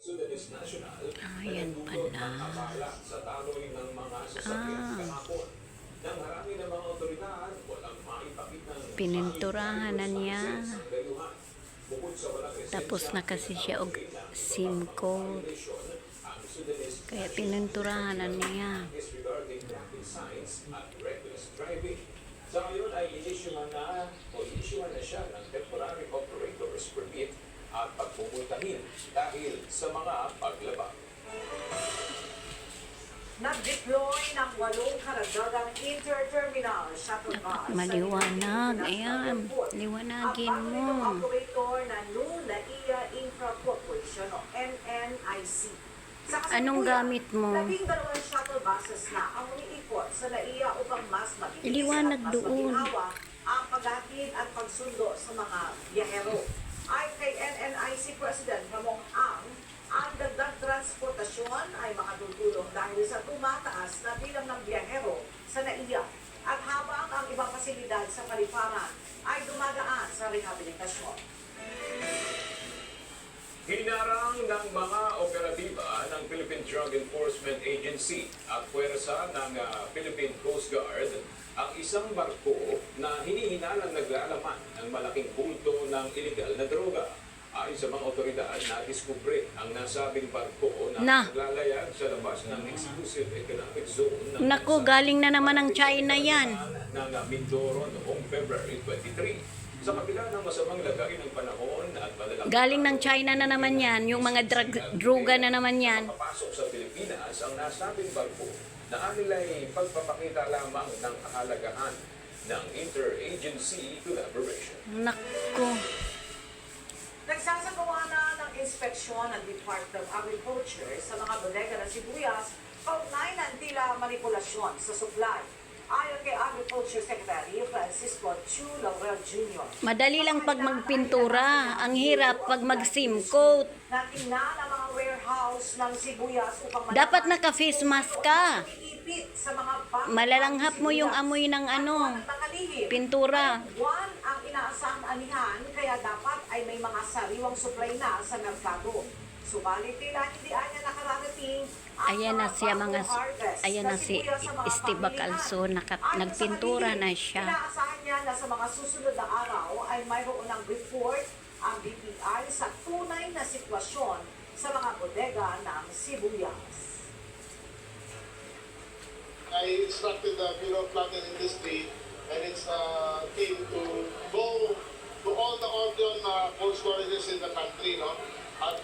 Sudanese National Yan pala. sa taloy ng mga sasakyan kahapon. Nang marami ng mga otoridad, walang maipakitang Pininturahan na niya. sanggayuhan. Bukod sa walang Tapos na kasi siya og SIM code. ang Sudanese Kaya pininturahan na niya. disregarding traffic signs at reckless driving. Sa ngayon ay inisyuhan na siya ng temporary operator's permit at pagpupultahin dahil sa mga paglabag. Nag-deploy ng 8 karagdagang interterminal shuttle bus. Maliwanag. Ayan. Liwanagin Ang mo. bagong operator na NUNAIA Infra Corporation o NNIC. Sa Anong gamit mo? 12 shuttle buses na ang umiikot sa NAIA upang mas mabilis Iliwanag at mas doon. maginhawa ang paghatid at pagsundo sa mga biyahero. Ay kay NNIC President Ramon ang dagdag transportasyon ay makatutulong dahil sa tumataas na bilang ng biyahero sa NAIA at habang ang ibang pasilidad sa paliparan ay dumadaan sa rehabilitasyon. Hinarang ng mga operatiba ng Philippine Drug Enforcement Agency at puwersa ng Philippine Coast Guard ang isang barko na hinihinalang naglalaman ng malaking bulto ng iligal na droga. Ayon sa mga otoridad, na-discover ang nasabing barko na naglalayag sa labas ng Exclusive Economic Zone ng Naku, galing na naman ng China yan. ng Mindoro noong February 23. Sa kabila ng masamang lagay ng panahon at malalang Galing ng China na naman yan. Yung mga droga na naman yan. papasok sa Pilipinas ang nasabing barko na anilay pagpapakita lamang ng kahalagahan ng interagency collaboration. Naku. Nagsasagawa na ng inspeksyon ng Department of Agriculture sa mga bodega ng sibuyas kaugnay ng tila manipulasyon sa supply. Ayon kay Agriculture Secretary Francisco Chu Laurel Jr. Madali lang pag magpintura. Ang hirap pag mag-SIM coat. Natingnan ang mga warehouse ng sibuyas upang Dapat naka-face mask ka. iipit sa mga bangkang Malalanghap mo yung sibuyas. amoy ng ano, At nakalihim. pintura. Buwan ang inaasahang anihan, kaya dapat ay may mga sariwang supply na sa merkado. Subalit tila hindi anya nakararating ang Ayan na siya mga, harvest ayan na si sibuyas sa mga Steve pamilihan. Bacalso, Ayon sa nagpintura kalihim, na siya. Inaasahan niya na sa mga susunod na araw ay mayroon ng report ang BPI sa tunay na sitwasyon sa mga bodega ng sibuyas. I instructed the Bureau of Plant and Industry and its team to go to all the Ordion cold storages in the country, no? At